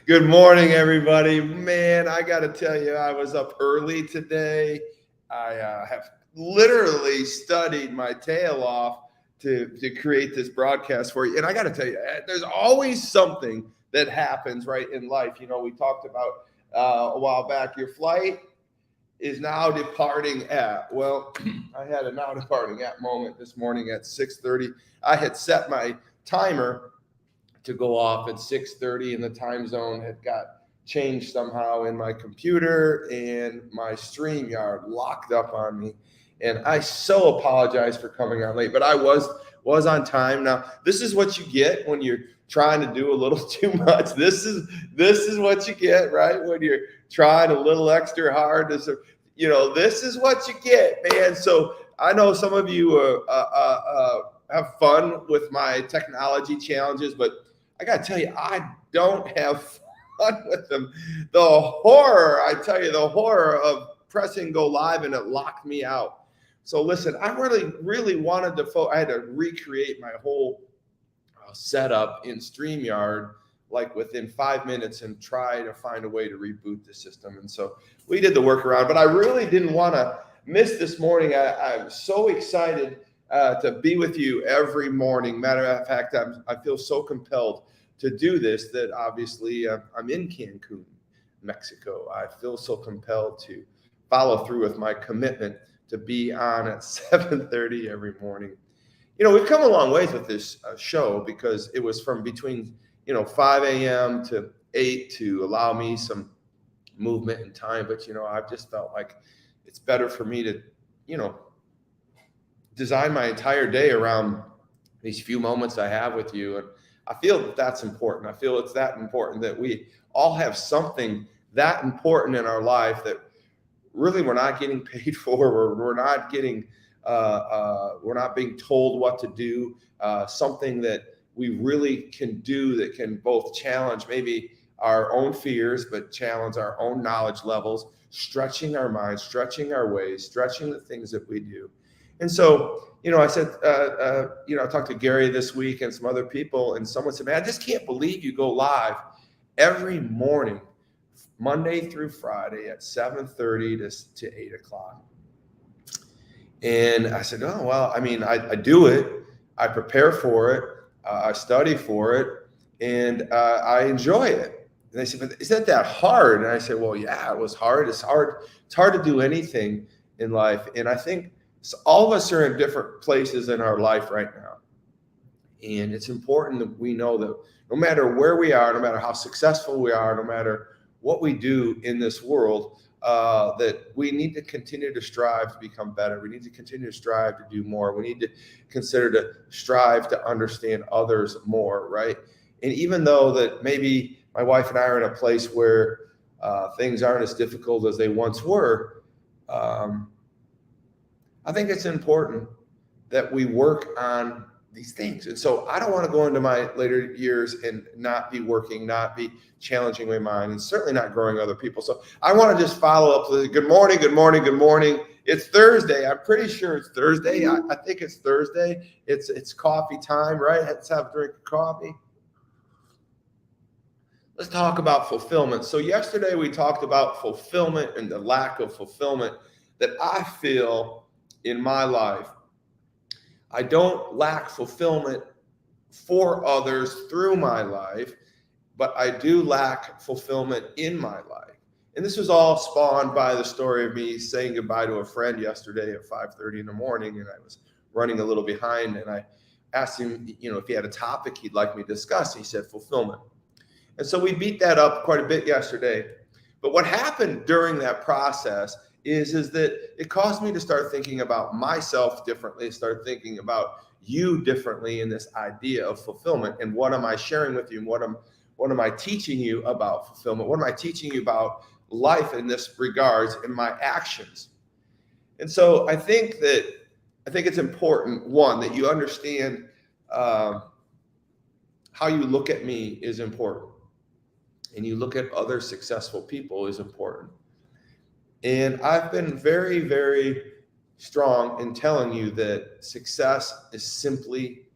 Good morning, everybody. Man, I got to tell you, I was up early today. I have literally studied my tail off to create this broadcast for you. And I got to tell you, there's always something that happens right in life. You know, we talked about a while back, your flight is now departing at. Well, I had a now departing at moment this morning at 6:30. I had set my timer to go off at 6:30, and the time zone had got changed somehow in my computer, and my StreamYard locked up on me. And I so apologize for coming on late, but I was on time. Now, this is what you get when you're trying to do a little too much. This is what you get, right? When you're trying a little extra hard to, this is what you get, man. So I know some of you have fun with my technology challenges, but I got to tell you, I don't have fun with them. I tell you, the horror of pressing go live and it locked me out. So listen, I really wanted to, I had to recreate my whole setup in StreamYard like within 5 minutes and try to find a way to reboot the system. And so we did the workaround, but I really didn't want to miss this morning. I'm so excited to be with you every morning. Matter of fact, I feel so compelled to do this that obviously I'm in Cancun, Mexico. I feel so compelled to follow through with my commitment to be on at 7:30 every morning. You know, we've come a long ways with this show because it was from between 5 a.m. to 8 to allow me some movement and time. But I've just felt like it's better for me to design my entire day around these few moments I have with you. And I feel that that's important. I feel it's that important that we all have something that important in our life that really we're not getting paid for, or we're not getting, we're not being told what to do. Something that we really can do that can both challenge maybe our own fears, but challenge our own knowledge levels, stretching our minds, stretching our ways, stretching the things that we do. And so, I said, I talked to Gary this week and some other people, and someone said, man, I just can't believe you go live every morning, Monday through Friday at 7:30 to 8 o'clock. And I said, oh, well, I mean, I do it. I prepare for it. I study for it, and I enjoy it. And they said, but isn't that hard? And I said, well, yeah, it was hard. It's hard to do anything in life. And I think all of us are in different places in our life right now. And it's important that we know that no matter where we are, no matter how successful we are, no matter what we do in this world, that we need to continue to strive to become better. We need to continue to strive to do more. We need to consider to strive to understand others more, right? And even though that maybe my wife and I are in a place where things aren't as difficult as they once were, I think it's important that we work on these things. And so I don't want to go into my later years and not be working, not be challenging my mind, and certainly not growing other people. So I want to just follow up with good morning, good morning, good morning. It's Thursday. I'm pretty sure it's Thursday. I think it's Thursday. It's coffee time, right? Let's have a drink of coffee. Let's talk about fulfillment. So yesterday we talked about fulfillment and the lack of fulfillment that I feel in my life. I don't lack fulfillment for others through my life, but I do lack fulfillment in my life. And this was all spawned by the story of me saying goodbye to a friend yesterday at 5:30 in the morning, and I was running a little behind, and I asked him, if he had a topic he'd like me to discuss. He said fulfillment. And so we beat that up quite a bit yesterday. But what happened during that process is that it caused me to start thinking about myself differently, start thinking about you differently in this idea of fulfillment. And what am I sharing with you? And what am I teaching you about fulfillment? What am I teaching you about life in this regards in my actions? And so I think it's important, one, that you understand how you look at me is important. And you look at other successful people is important. And I've been very, very strong in telling you that success is simply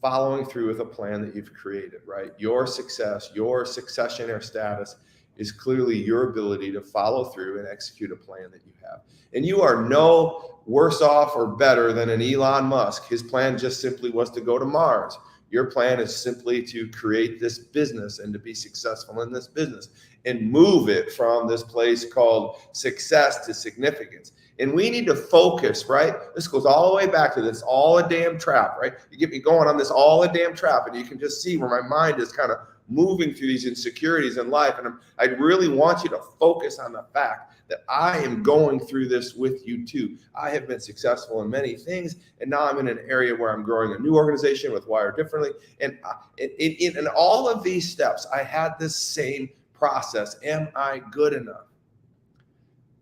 following through with a plan that you've created, right? Your success, your successionaire status is clearly your ability to follow through and execute a plan that you have. And you are no worse off or better than an Elon Musk. His plan just simply was to go to Mars. Your plan is simply to create this business and to be successful in this business and move it from this place called success to significance. And we need to focus, right? This goes all the way back to this all a damn trap, right? You get me going on this all a damn trap, and you can just see where my mind is kind of moving through these insecurities in life. And I really want you to focus on the fact that I am going through this with you too. I have been successful in many things, and now I'm in an area where I'm growing a new organization with Wire Differently. And in all of these steps, I had this same process. Am I good enough?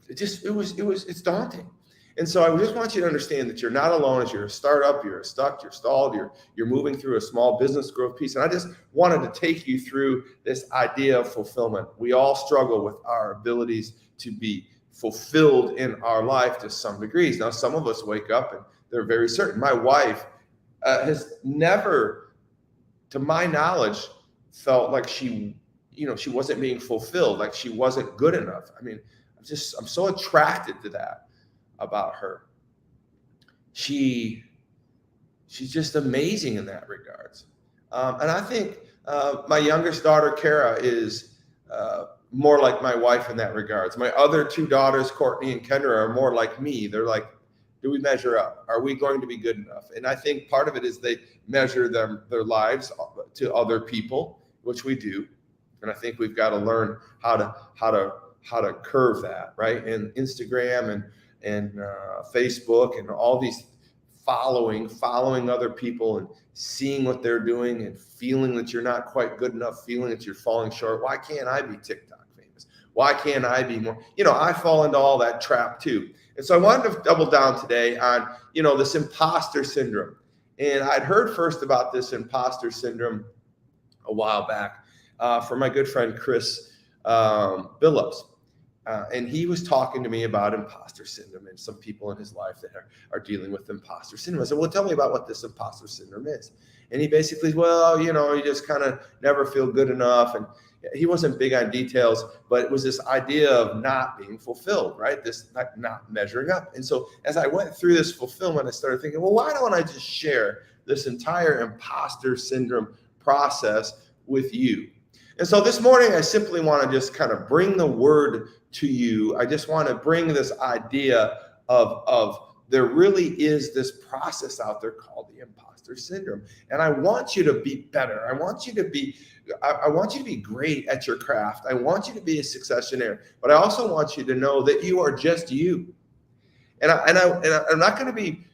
It's daunting. And so I just want you to understand that you're not alone as you're a startup, you're stuck, you're stalled, you're moving through a small business growth piece. And I just wanted to take you through this idea of fulfillment. We all struggle with our abilities to be fulfilled in our life to some degrees. Now, some of us wake up and they're very certain. My wife has never, to my knowledge, felt like she wasn't being fulfilled, like she wasn't good enough. I mean, I'm so attracted to that about her. She's just amazing in that regards. And I think my youngest daughter, Kara, is more like my wife in that regards. My other two daughters, Courtney and Kendra, are more like me. They're like, do we measure up? Are we going to be good enough? And I think part of it is they measure their lives to other people, which we do. And I think we've got to learn how to curve that, right? And Instagram and Facebook and all these following other people and seeing what they're doing and feeling that you're not quite good enough, feeling that you're falling short. Why can't I be TikTok famous? Why can't I be more? I fall into all that trap too. And so I wanted to double down today on, this imposter syndrome. And I'd heard first about this imposter syndrome a while back from my good friend, Chris Billups. And he was talking to me about imposter syndrome and some people in his life that are dealing with imposter syndrome. I said, well, tell me about what this imposter syndrome is. And he basically, you just kind of never feel good enough. And he wasn't big on details, but it was this idea of not being fulfilled, right? This not measuring up. And so as I went through this fulfillment, I started thinking, well, why don't I just share this entire imposter syndrome process with you? And so this morning, I simply want to just kind of bring the word to you. I just want to bring this idea of there really is this process out there called the imposter syndrome. And I want you to be better. I want you to be great at your craft. I want you to be a successionaire, but I also want you to know that you are just you. And I'm not going to be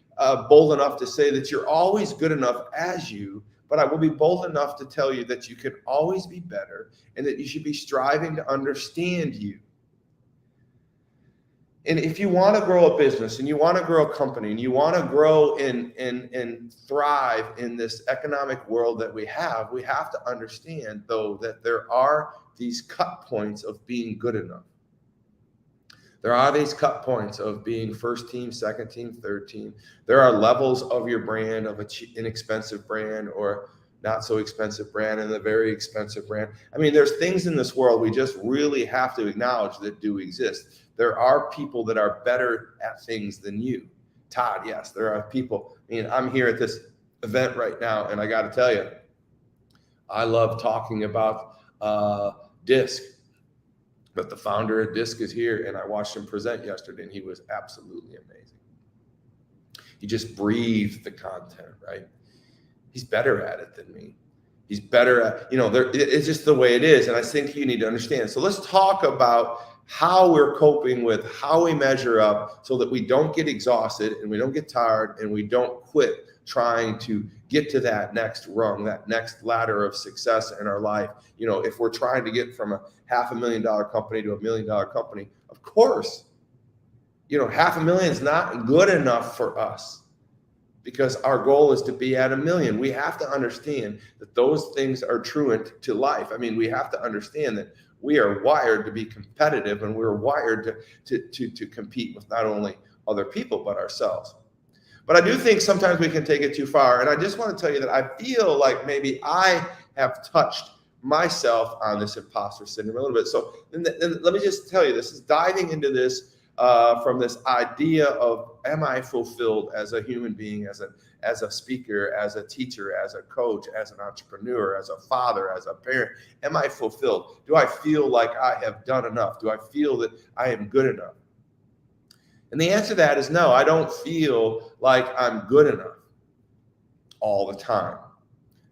bold enough to say that you're always good enough as you, but I will be bold enough to tell you that you can always be better and that you should be striving to understand you. And if you want to grow a business and you want to grow a company and you want to grow and thrive in this economic world that we have to understand, though, that there are these cut points of being good enough. There are these cut points of being first team, second team, third team. There are levels of your brand, of an inexpensive brand or not so expensive brand and a very expensive brand. I mean, there's things in this world we just really have to acknowledge that do exist. There are people that are better at things than you. Todd, yes, there are people. I mean, I'm here at this event right now, and I got to tell you, I love talking about DISC. But the founder of DISC is here, and I watched him present yesterday, and he was absolutely amazing. He just breathed the content, right? He's better at it than me. He's better at, it's just the way it is, and I think you need to understand. So let's talk about how we're coping with how we measure up so that we don't get exhausted and we don't get tired and we don't quit trying to get to that next rung, that next ladder of success in our life. If we're trying to get from a $500,000 company to $1 million company, of course, $500,000 is not good enough for us because our goal is to be at $1 million. We have to understand that those things are truant to life. I mean, we have to understand that we are wired to be competitive and we're wired to compete with not only other people, but ourselves. But I do think sometimes we can take it too far. And I just want to tell you that I feel like maybe I have touched myself on this imposter syndrome a little bit. So then let me just tell you, this is diving into this from this idea of, am I fulfilled as a human being, as a speaker, as a teacher, as a coach, as an entrepreneur, as a father, as a parent? Am I fulfilled? Do I feel like I have done enough? Do I feel that I am good enough? And the answer to that is no, I don't feel like I'm good enough all the time.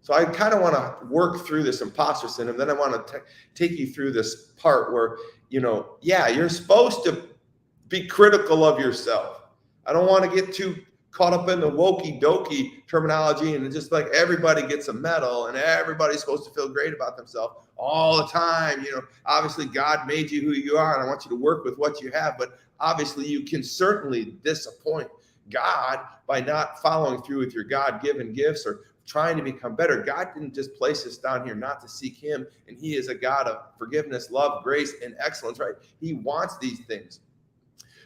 So I kind of want to work through this imposter syndrome. Then I want to take you through this part where, yeah, you're supposed to be critical of yourself. I don't want to get too caught up in the wokey dokey terminology and just like everybody gets a medal and everybody's supposed to feel great about themselves all the time. Obviously God made you who you are, and I want you to work with what you have, but obviously you can certainly disappoint God by not following through with your God-given gifts or trying to become better. God didn't just place us down here not to seek him, and he is a God of forgiveness, love, grace, and excellence, right? He wants these things.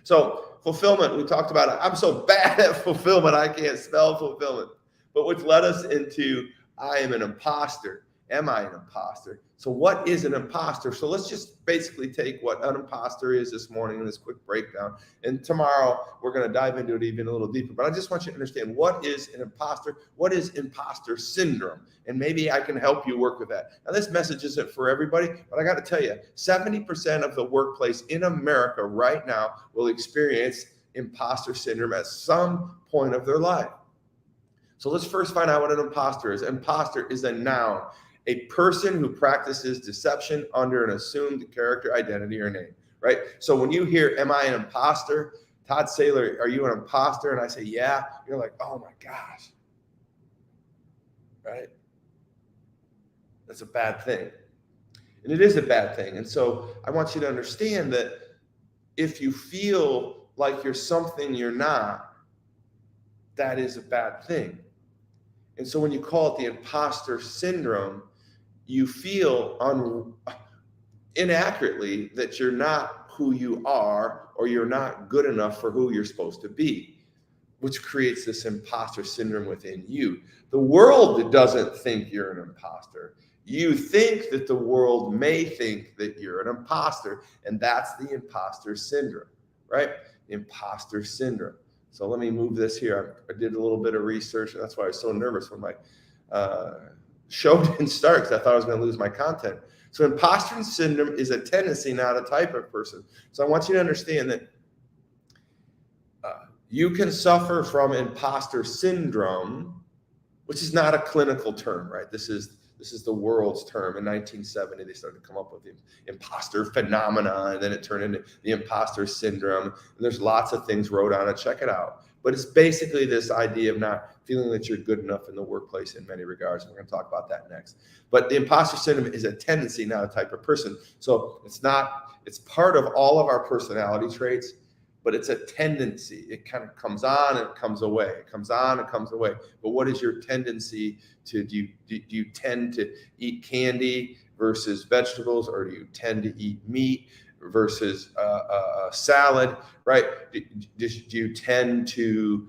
So fulfillment, we talked about it. I'm so bad at fulfillment, I can't spell fulfillment. But which led us into, I am an imposter. Am I an imposter? So what is an imposter? So let's just basically take what an imposter is this morning in this quick breakdown. And tomorrow we're going to dive into it even a little deeper. But I just want you to understand, what is an imposter? What is imposter syndrome? And maybe I can help you work with that. Now, this message isn't for everybody, but I got to tell you, 70% of the workplace in America right now will experience imposter syndrome at some point of their life. So let's first find out what an imposter is. Imposter is a noun. A person who practices deception under an assumed character, identity, or name, right? So when you hear, am I an imposter? Todd Saylor, are you an imposter? And I say, yeah. You're like, oh my gosh, right? That's a bad thing. And it is a bad thing. And so I want you to understand that if you feel like you're something you're not, that is a bad thing. And so when you call it the imposter syndrome, you feel inaccurately that you're not who you are, or you're not good enough for who you're supposed to be, which creates this imposter syndrome within you. The world doesn't think you're an imposter. You think that the world may think that you're an imposter, and that's the imposter syndrome, right? Imposter syndrome. So let me move this here. I did a little bit of research, and that's why I was so nervous when my show didn't start, because I thought I was going to lose my content. So imposter syndrome is a tendency, not a type of person. So I want you to understand that you can suffer from imposter syndrome, which is not a clinical term, right? This is the world's term. In 1970, they started to come up with the imposter phenomena, and then it turned into the imposter syndrome. And there's lots of things wrote on it. Check it out. But it's basically this idea of not feeling that you're good enough in the workplace in many regards. And we're going to talk about that next. But the imposter syndrome is a tendency, not a type of person. So it's part of all of our personality traits, but it's a tendency. It kind of comes on and it comes away. It comes on and comes away. But what is your tendency to do? You tend to eat candy versus vegetables, or do you tend to eat meat versus salad, right? Do you tend to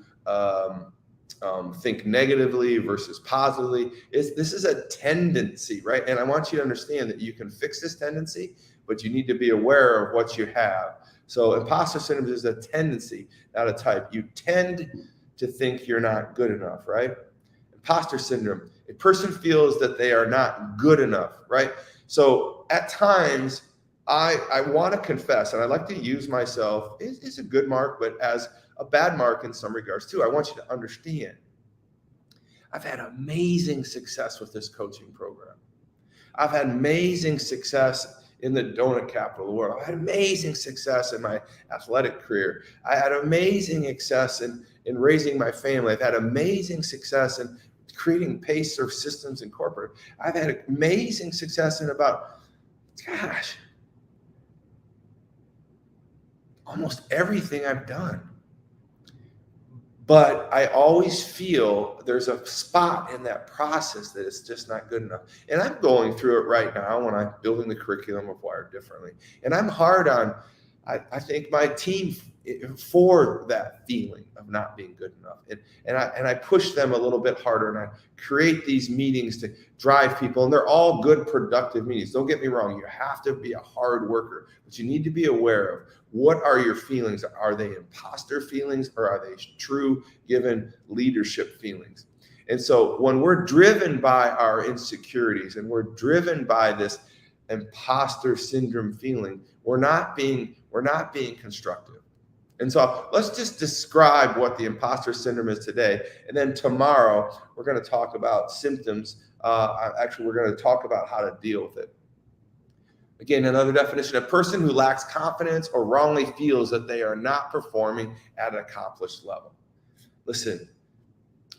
think negatively versus positively? This is a tendency, right? And I want you to understand that you can fix this tendency, but you need to be aware of what you have. So imposter syndrome is a tendency, not a type. You tend to think you're not good enough, right? Imposter syndrome, a person feels that they are not good enough, right? So at times, I want to confess, and I like to use myself, it's a good mark, but as a bad mark in some regards too. I want you to understand, I've had amazing success with this coaching program. I've had amazing success in the donut capital of the world. I had amazing success in my athletic career. I had amazing success in raising my family. I've had amazing success in creating Pacer systems in corporate. I've had amazing success in almost everything I've done. But I always feel there's a spot in that process that it's just not good enough. And I'm going through it right now when I'm building the curriculum of Wired Differently. And I'm hard on I thank my team for that feeling of not being good enough. And I push them a little bit harder, and I create these meetings to drive people, and they're all good, productive meetings. Don't get me wrong. You have to be a hard worker, but you need to be aware of what are your feelings. Are they imposter feelings, or are they true given leadership feelings? And so when we're driven by our insecurities and we're driven by this imposter syndrome feeling, we're not being constructive. And so let's just describe what the imposter syndrome is today. And then tomorrow, we're going to talk about symptoms. Actually, we're going to talk about how to deal with it. Again, another definition: a person who lacks confidence or wrongly feels that they are not performing at an accomplished level. Listen,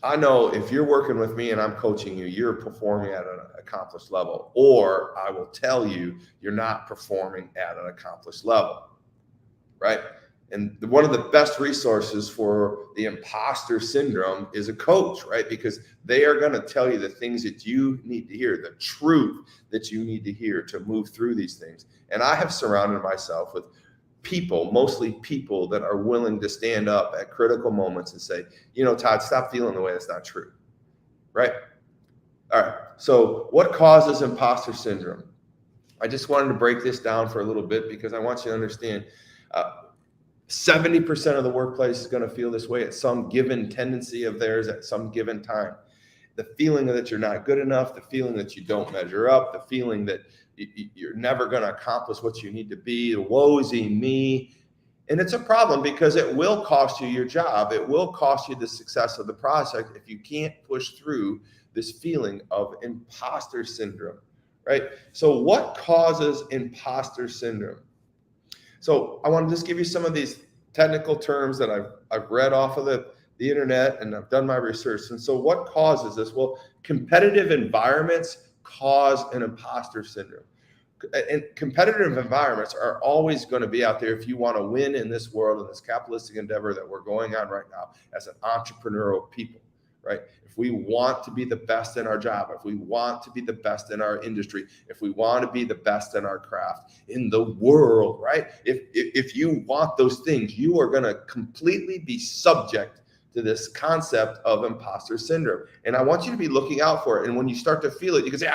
I know if you're working with me and I'm coaching you, you're performing at an accomplished level, or I will tell you you're not performing at an accomplished level, right? And one of the best resources for the imposter syndrome is a coach, right? Because they are going to tell you the things that you need to hear, the truth that you need to hear to move through these things. And I have surrounded myself with people, mostly people that are willing to stand up at critical moments and say, you know, Todd, stop feeling the way that's not true, right? All right. So what causes imposter syndrome? I just wanted to break this down for a little bit because I want you to understand 70% of the workplace is going to feel this way at some given tendency of theirs at some given time. The feeling that you're not good enough, the feeling that you don't measure up, the feeling that you're never going to accomplish what you need to be, woe-is me. And it's a problem because it will cost you your job. It will cost you the success of the project if you can't push through this feeling of imposter syndrome, right? So what causes imposter syndrome? So I want to just give you some of these technical terms that I've read off of the internet, and I've done my research. And so what causes this? Well, competitive environments cause an imposter syndrome. And competitive environments are always going to be out there if you want to win in this world, in this capitalistic endeavor that we're going on right now as an entrepreneurial people, right? If we want to be the best in our job, if we want to be the best in our industry, if we want to be the best in our craft, in the world, right? If you want those things, you are going to completely be subject to this concept of imposter syndrome. And I want you to be looking out for it. And when you start to feel it, you can say,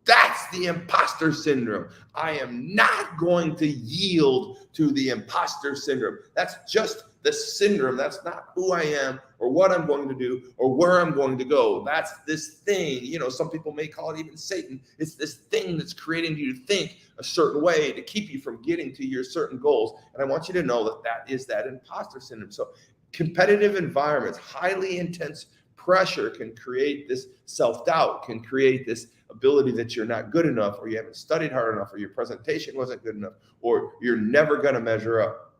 that's the imposter syndrome. I am not going to yield to the imposter syndrome. That's just the syndrome. That's not who I am or what I'm going to do or where I'm going to go. That's this thing. You know, some people may call it even Satan. It's this thing that's creating you to think a certain way to keep you from getting to your certain goals. And I want you to know that that is that imposter syndrome. So competitive environments, highly intense pressure can create this self-doubt, can create this ability that you're not good enough, or you haven't studied hard enough, or your presentation wasn't good enough, or you're never going to measure up.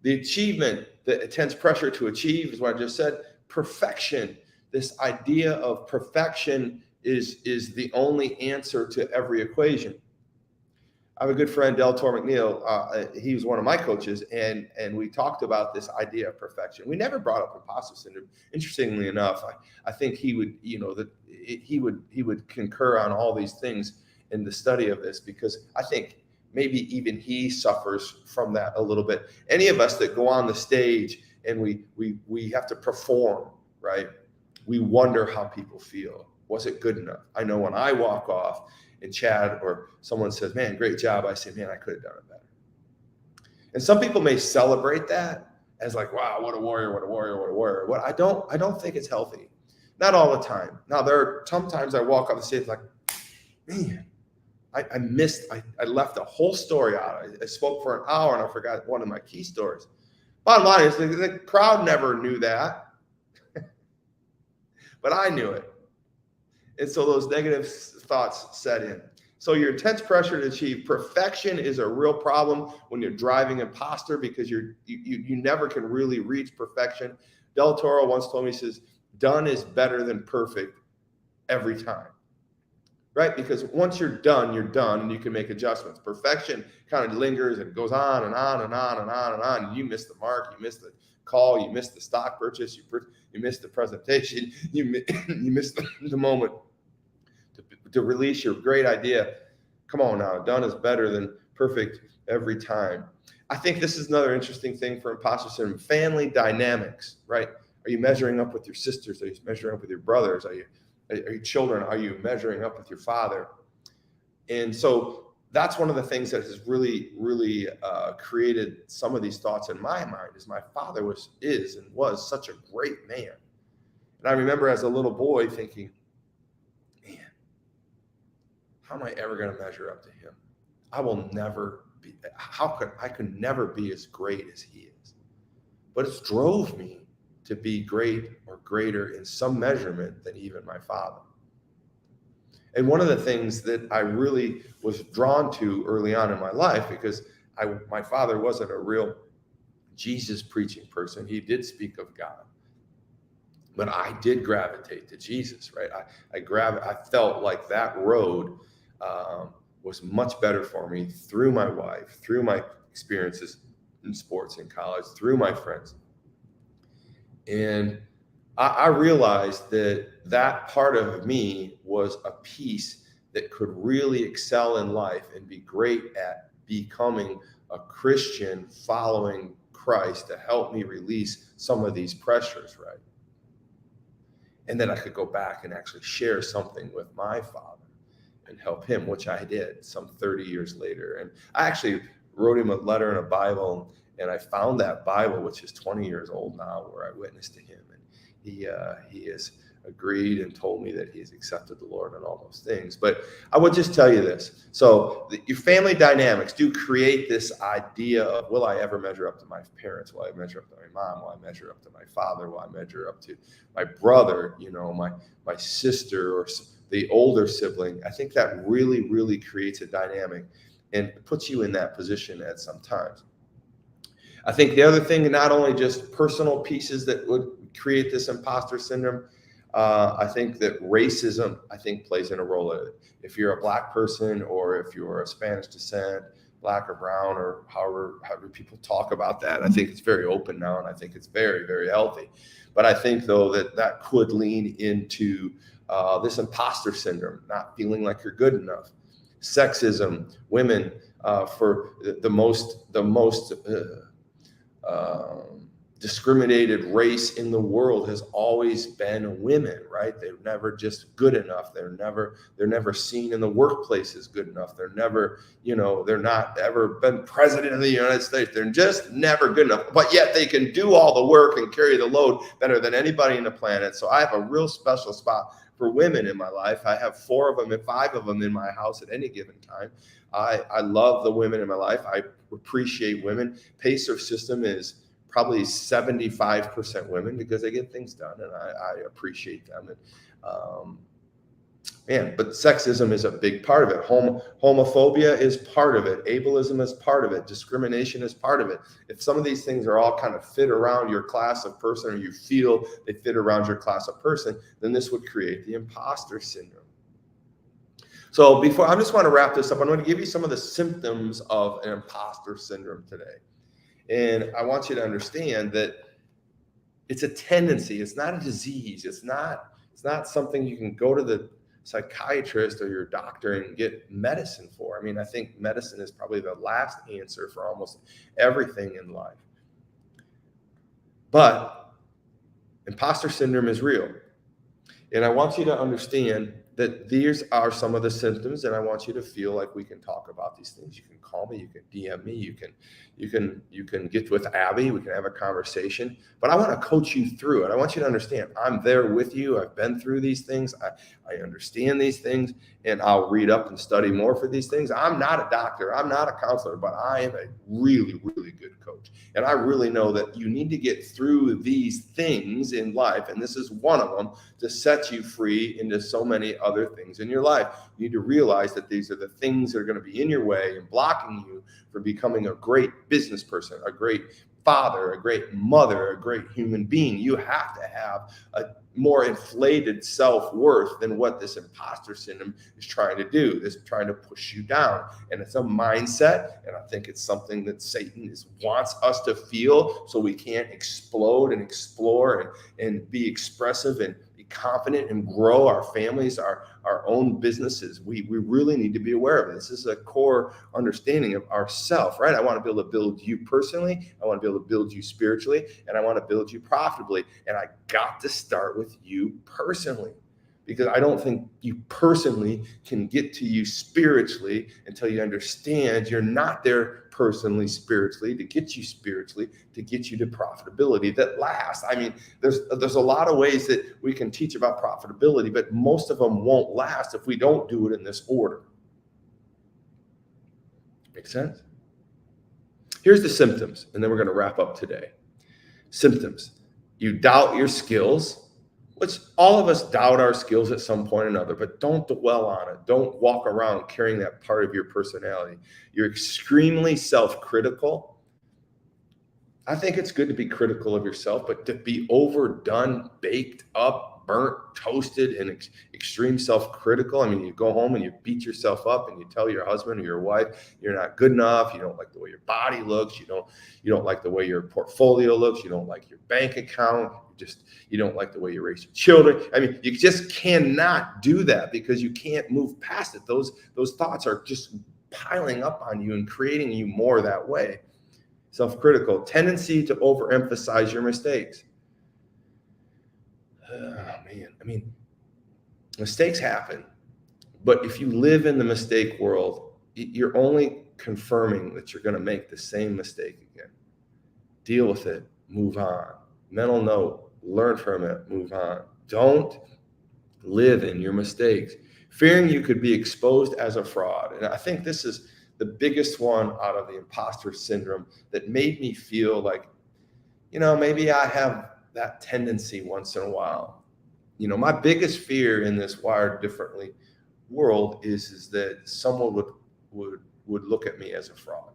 The achievement, the intense pressure to achieve is what I just said. Perfection, this idea of perfection is the only answer to every equation. I have a good friend, Del Tor McNeil. He was one of my coaches, and we talked about this idea of perfection. We never brought up imposter syndrome. Interestingly enough, I think he would, you know, that he would concur on all these things in the study of this, because I think maybe even he suffers from that a little bit. Any of us that go on the stage and we have to perform, right? We wonder how people feel. Was it good enough? I know when I walk off and Chad or someone says, man, great job, I say, man, I could have done it better. And some people may celebrate that as like, wow, what a warrior, what a warrior, what a warrior. What I don't think it's healthy. Not all the time. Now, there are sometimes I walk off the stage like, man, I left a whole story out. I spoke for an hour and I forgot one of my key stories. Bottom line is the crowd never knew that, but I knew it. And so those negative thoughts set in. So your intense pressure to achieve perfection is a real problem when you're driving imposter, because you never can really reach perfection. Del Toro once told me, he says, done is better than perfect every time, right? Because once you're done and you can make adjustments. Perfection kind of lingers and goes on and on and on and on and on. And you miss the mark, you miss the call, you miss the stock purchase, you miss the presentation, you miss the moment to release your great idea. Come on now, done is better than perfect every time. I think this is another interesting thing for imposter syndrome. Family dynamics, right? Are you measuring up with your sisters? Are you measuring up with your brothers? Are you children? Are you measuring up with your father? And so that's one of the things that has really created some of these thoughts in my mind. Is my father was such a great man, and I remember as a little boy thinking, man, how am I ever going to measure up to him? I will never be. I could never be as great as he is. But it drove me to be great or greater in some measurement than even my father. And one of the things that I really was drawn to early on in my life, because my father wasn't a real Jesus preaching person. He did speak of God, but I did gravitate to Jesus, right? I felt like that road was much better for me through my wife, through my experiences in sports in college, through my friends. And I realized that part of me was a piece that could really excel in life and be great at becoming a Christian following Christ to help me release some of these pressures, right? And then I could go back and actually share something with my father and help him, which I did some 30 years later. And I actually wrote him a letter and a Bible, and I found that Bible, which is 20 years old now, where I witnessed to him. And he has agreed and told me that he's accepted the Lord and all those things. But I would just tell you this. So your family dynamics do create this idea of, will I ever measure up to my parents? Will I measure up to my mom? Will I measure up to my father? Will I measure up to my brother, my sister, or the older sibling? I think that really creates a dynamic and puts you in that position at some times. I think the other thing, not only just personal pieces that would create this imposter syndrome, I think that racism, plays in a role in it. If you're a Black person, or if you're a Spanish descent, Black or brown, or however people talk about that, I think it's very open now, and I think it's very healthy. But I think, though, that could lean into this imposter syndrome, not feeling like you're good enough. Sexism, women, for the most discriminated race in the world has always been women, right? They're never just good enough. They're never seen in the workplace as good enough. They're never, they're not ever been president of the United States. They're just never good enough, but yet they can do all the work and carry the load better than anybody on the planet. So I have a real special spot for women in my life. I have 4 of them and 5 of them in my house at any given time. I love the women in my life. I appreciate women. Pacer system is probably 75% women, because they get things done, and I appreciate them. And but sexism is a big part of it. Homophobia is part of it. Ableism is part of it. Discrimination is part of it. If some of these things are all kind of fit around your class of person, or you feel they fit around your class of person, then this would create the imposter syndrome. So I just want to wrap this up. I'm going to give you some of the symptoms of an imposter syndrome today. And I want you to understand that it's a tendency. It's not a disease. It's not something you can go to the psychiatrist or your doctor and get medicine for. I mean, I think medicine is probably the last answer for almost everything in life. But imposter syndrome is real. And I want you to understand that these are some of the symptoms, and I want you to feel like we can talk about these things. You can call me, you can DM me, you can get with Abby, we can have a conversation, but I want to coach you through it. I want you to understand I'm there with you. I've been through these things. I understand these things, and I'll read up and study more for these things. I'm not a doctor, I'm not a counselor, but I am a really good coach. And I really know that you need to get through these things in life, and this is one of them, to set you free into so many other things in your life. You need to realize that these are the things that are going to be in your way and blocking you from becoming a great business person, a great father, a great mother, a great human being. You have to have a more inflated self-worth than what this imposter syndrome is trying to do. It's trying to push you down. And it's a mindset. And I think it's something that Satan wants us to feel so we can't explode and explore and be expressive and be confident and grow our families, our own businesses, we really need to be aware of it. This is a core understanding of ourself, right? I want to be able to build you personally. I want to be able to build you spiritually, and I want to build you profitably. And I got to start with you personally, because I don't think you personally can get to you spiritually until you understand you're not there personally, spiritually, to get you spiritually, to get you to profitability that lasts. I mean, there's a lot of ways that we can teach about profitability, but most of them won't last if we don't do it in this order. Make sense? Here's the symptoms, and then we're going to wrap up today. Symptoms. You doubt your skills, which all of us doubt our skills at some point or another, but don't dwell on it. Don't walk around carrying that part of your personality. You're extremely self-critical. I think it's good to be critical of yourself, but to be overdone, baked up, burnt, toasted, and extreme self-critical. I mean, you go home and you beat yourself up and you tell your husband or your wife you're not good enough. You don't like the way your body looks. You don't like the way your portfolio looks. You don't like your bank account. You don't like the way you raise your children. I mean, you just cannot do that because you can't move past it. Those thoughts are just piling up on you and creating you more that way. Self-critical, tendency to overemphasize your mistakes. Oh, man. I mean, mistakes happen, but if you live in the mistake world, you're only confirming that you're going to make the same mistake again. Deal with it. Move on. Mental note. Learn from it. Move on. Don't live in your mistakes. Fearing you could be exposed as a fraud. And I think this is the biggest one out of the imposter syndrome that made me feel like, maybe I have that tendency once in a while. My biggest fear in this Wired Differently world is that someone would look at me as a fraud.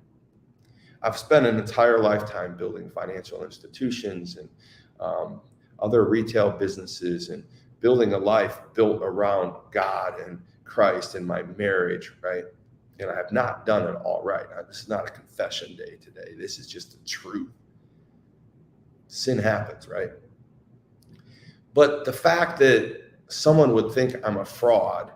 I've spent an entire lifetime building financial institutions and other retail businesses and building a life built around God and Christ and my marriage, right? And I have not done it all right. This is not a confession day today. This is just the truth. Sin happens, right? But the fact that someone would think I'm a fraud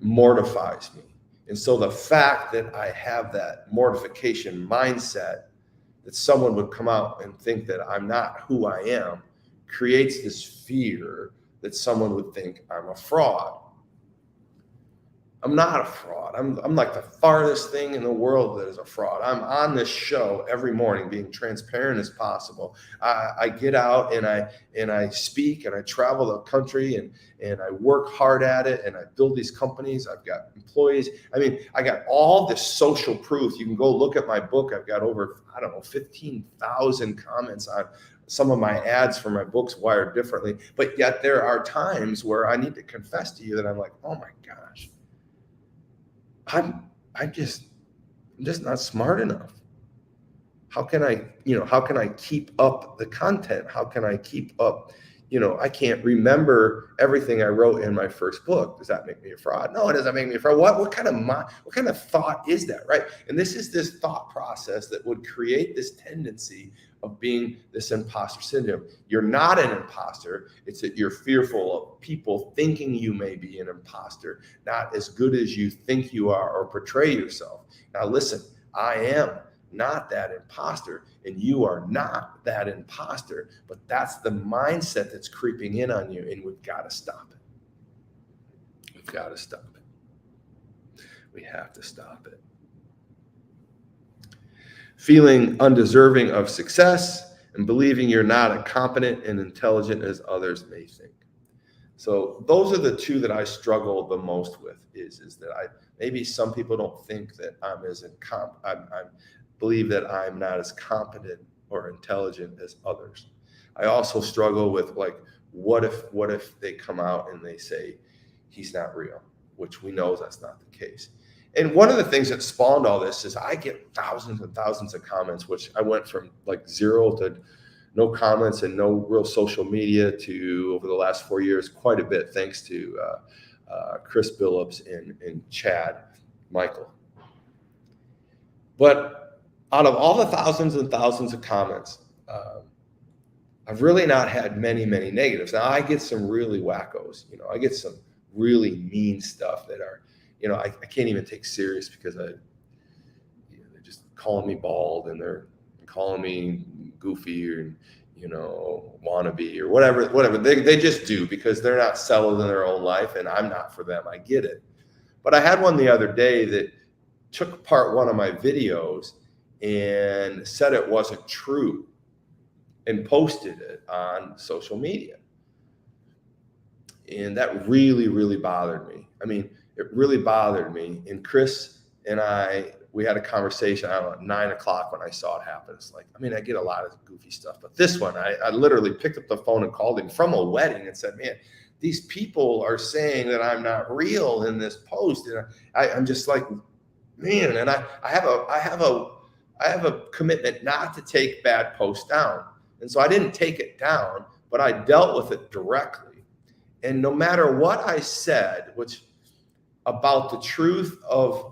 mortifies me. And so the fact that I have that mortification mindset, that someone would come out and think that I'm not who I am, creates this fear that someone would think I'm a fraud. I'm not a fraud. I'm like the farthest thing in the world that is a fraud. I'm on this show every morning being transparent as possible. I get out and I speak and I travel the country and I work hard at it and I build these companies. I've got employees. I mean, I got all this social proof. You can go look at my book. I've got over, 15,000 comments on some of my ads for my books, Wired Differently. But yet there are times where I need to confess to you that I'm like, oh my gosh, I'm just not smart enough. How can I keep up the content? How can I keep up? I can't remember everything I wrote in my first book. Does that make me a fraud? No, it doesn't make me a fraud. What kind of thought is that, right? And this is this thought process that would create this tendency of being this imposter syndrome. You're not an imposter. It's that you're fearful of people thinking you may be an imposter, not as good as you think you are or portray yourself. Now listen, I am not that imposter and you are not that imposter, but that's the mindset that's creeping in on you, and we've got to stop it. We've got to stop it. We have to stop it. Feeling undeserving of success and believing you're not as competent and intelligent as others may think. So those are the two that I struggle the most with. Is that maybe some people don't think that I believe that I'm not as competent or intelligent as others. I also struggle with what if they come out and they say he's not real, which we know that's not the case. And one of the things that spawned all this is I get thousands and thousands of comments, which I went from 0 to no comments and no real social media to, over the last 4 years, quite a bit, thanks to Chris Billups and Chad Michael. But out of all the thousands and thousands of comments, I've really not had many negatives. Now I get some really wackos, I get some really mean stuff that are, I can't even take serious because they're just calling me bald and they're calling me goofy or, wannabe or whatever. They just do because they're not settled in their own life and I'm not for them. I get it. But I had one the other day that took apart one of my videos and said it wasn't true and posted it on social media. And that really bothered me. I mean, it really bothered me. And Chris and we had a conversation, I don't know, at 9:00 when I saw it happen. It's like, I get a lot of goofy stuff, but this one, I literally picked up the phone and called him from a wedding and said, man, these people are saying that I'm not real in this post. And I'm just like, man, and I have a commitment not to take bad posts down. And so I didn't take it down, but I dealt with it directly. And no matter what I said, which about the truth of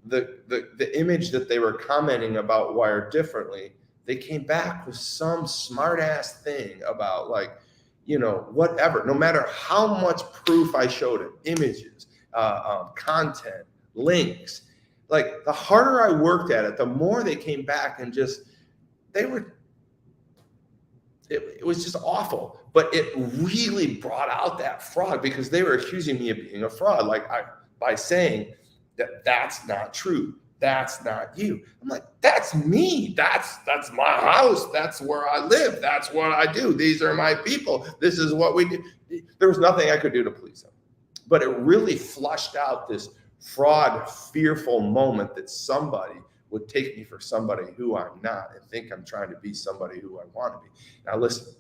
the image that they were commenting about Wired Differently, they came back with some smart ass thing about like, whatever, no matter how much proof I showed it, images, content, links, like the harder I worked at it, the more they came back and just, it was just awful. But it really brought out that fraud because they were accusing me of being a fraud. By saying that's not true. That's not you. I'm like, that's me. That's my house. That's where I live. That's what I do. These are my people. This is what we do. There was nothing I could do to please them. But it really flushed out this fraud, fearful moment that somebody would take me for somebody who I'm not and think I'm trying to be somebody who I want to be. Now, listen,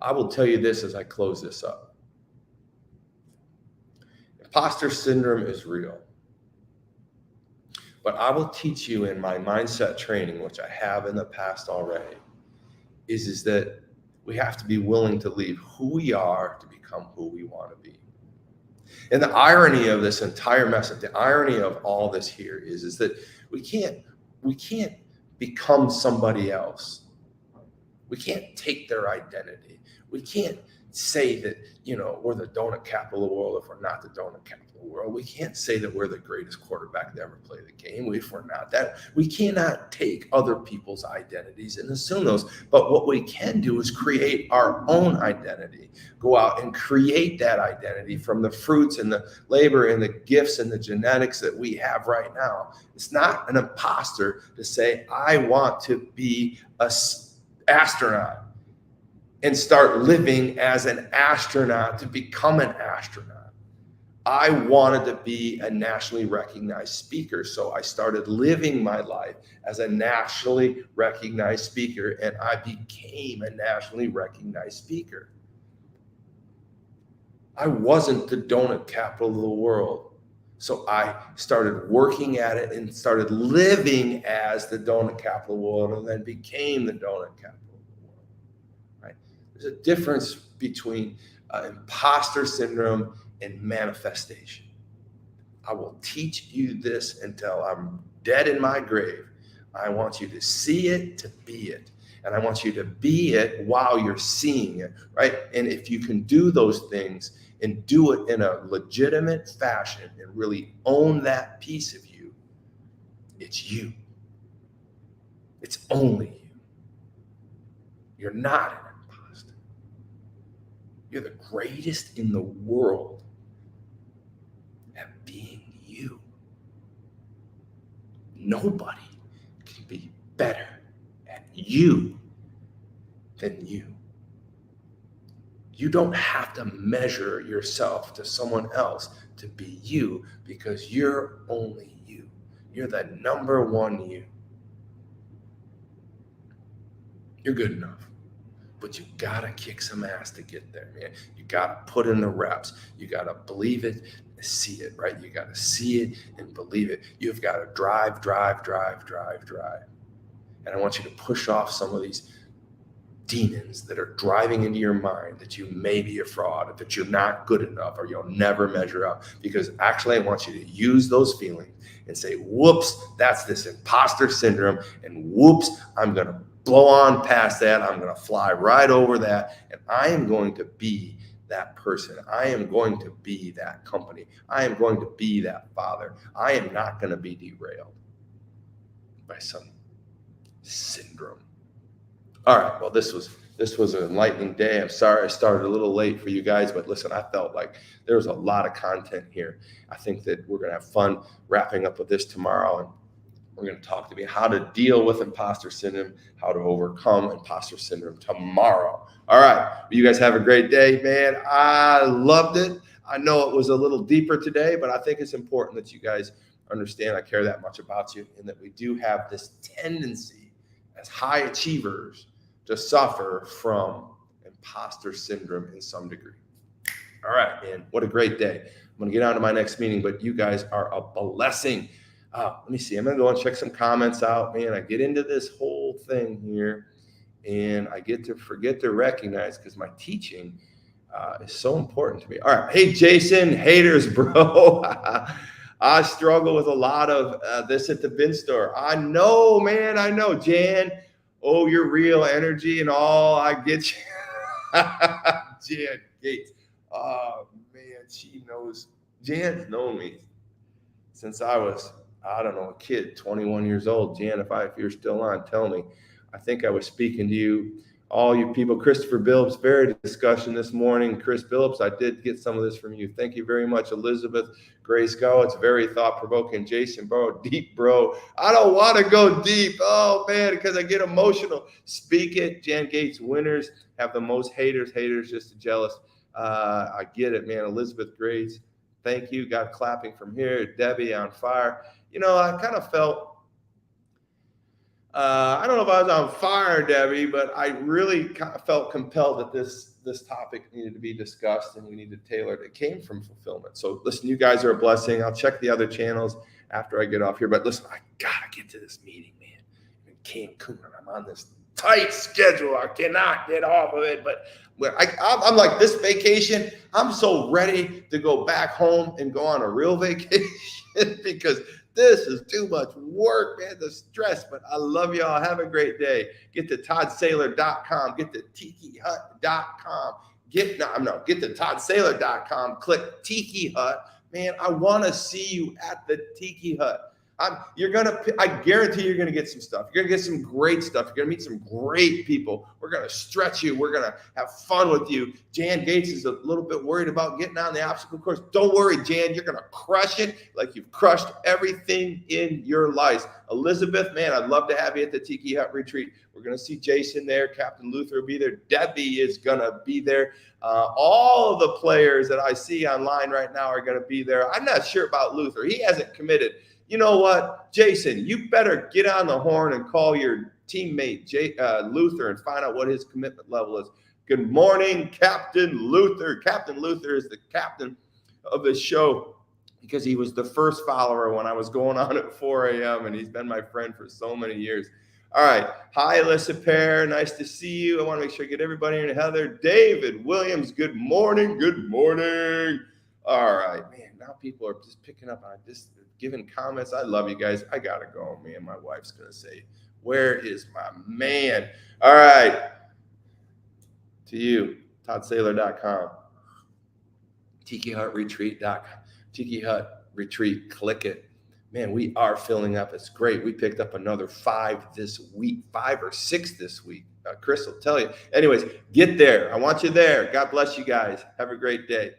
I will tell you this as I close this up. Imposter syndrome is real. But I will teach you in my mindset training, which I have in the past already, is that we have to be willing to leave who we are to become who we want to be. And the irony of this entire message, the irony of all this here is that we can't become somebody else. We can't take their identity. We can't say that, we're the donut capital of the world if we're not the donut capital of the world. We can't say that we're the greatest quarterback to ever play the game if we're not that. We cannot take other people's identities and assume those. But what we can do is create our own identity. Go out and create that identity from the fruits and the labor and the gifts and the genetics that we have right now. It's not an imposter to say, I want to be an astronaut and start living as an astronaut to become an astronaut. I wanted to be a nationally recognized speaker, so I started living my life as a nationally recognized speaker, and I became a nationally recognized speaker. I wasn't the donut capital of the world, so I started working at it and started living as the donut capital of the world, and then became the donut capital. There's a difference between imposter syndrome and manifestation. I will teach you this until I'm dead in my grave. I want you to see it to be it. And I want you to be it while you're seeing it, right? And if you can do those things and do it in a legitimate fashion and really own that piece of you, it's you. It's only you. You're not an imposter. You're the greatest in the world at being you. Nobody can be better at you than you. You don't have to measure yourself to someone else to be you because you're only you. You're the number one you. You're good enough. But you gotta kick some ass to get there, man. You gotta put in the reps. You gotta believe it and see it, right? You gotta see it and believe it. You've gotta drive. And I want you to push off some of these demons that are driving into your mind that you may be a fraud, that you're not good enough, or you'll never measure up. Because actually, I want you to use those feelings and say, whoops, that's this imposter syndrome. And whoops, I'm going to blow on past that. I'm going to fly right over that. And I am going to be that person. I am going to be that company. I am going to be that father. I am not going to be derailed by some syndrome. All right. Well, this was an enlightening day. I'm sorry I started a little late for you guys, but listen, I felt like there was a lot of content here. I think that we're going to have fun wrapping up with this tomorrow, and we're going to talk to me how to deal with imposter syndrome, how to overcome imposter syndrome tomorrow. All right. You guys have a great day, man. I loved it. I know it was a little deeper today, but I think it's important that you guys understand I care that much about you, and that we do have this tendency as high achievers to suffer from imposter syndrome in some degree. All right, man. What a great day. I'm going to get on to my next meeting, but you guys are a blessing. Let me see. I'm going to go and check some comments out. Man, I get into this whole thing here, and I get to forget to recognize because my teaching is so important to me. All right. Hey, Jason, haters, bro. I struggle with a lot of this at the bin store. I know, man. I know, Jan. Oh, your real energy and all. I get you. Jan Gates. Oh, man. She knows. Jan's known me since I was, I don't know, a kid, 21 years old. Jan, if you're still on, tell me. I think I was speaking to you, all you people. Christopher Billups, very discussion this morning. Chris Billups, I did get some of this from you. Thank you very much, Elizabeth Grayskull. It's very thought-provoking. Jason, bro, deep, bro. I don't want to go deep. Oh, man, because I get emotional. Speak it. Jan Gates, winners have the most haters. Haters just jealous. I get it, man. Elizabeth Grace, thank you. Got clapping from here. Debbie on fire. You know, I kind of felt, I don't know if I was on fire, Debbie, but I really felt compelled that this topic needed to be discussed and we need to tailor it. It came from fulfillment. So listen, you guys are a blessing. I'll check the other channels after I get off here. But listen, I got to get to this meeting, man. In Cancun, I'm on this tight schedule. I cannot get off of it. But I'm like, this vacation, I'm so ready to go back home and go on a real vacation because this is too much work, man, the stress. But I love y'all. Have a great day. Get to toddsaylor.com. Get to tikihut.com. Get to toddsaylor.com. Click Tiki Hut. Man, I want to see you at the Tiki Hut. I guarantee you're going to get some stuff. You're going to get some great stuff. You're going to meet some great people. We're going to stretch you. We're going to have fun with you. Jan Gates is a little bit worried about getting on the obstacle course. Don't worry, Jan. You're going to crush it like you've crushed everything in your life. Elizabeth, man, I'd love to have you at the Tiki Hut retreat. We're going to see Jason there. Captain Luther will be there. Debbie is going to be there. All of the players that I see online right now are going to be there. I'm not sure about Luther. He hasn't committed. You know what, Jason, you better get on the horn and call your teammate, Luther, and find out what his commitment level is. Good morning, Captain Luther. Captain Luther is the captain of the show because he was the first follower when I was going on at 4 a.m., and he's been my friend for so many years. All right. Hi, Alyssa Pear. Nice to see you. I want to make sure I get everybody in. Heather, David Williams, good morning. Good morning. All right, man. Now people are just picking up on this, giving comments. I love you guys. I got to go, man. My wife's going to say, where is my man? All right. To you, toddsaylor.com. TikiHutRetreat.com. Tiki Hut Retreat. Click it. Man, we are filling up. It's great. We picked up another 5 this week, 5 or 6 this week. Chris will tell you. Anyways, get there. I want you there. God bless you guys. Have a great day.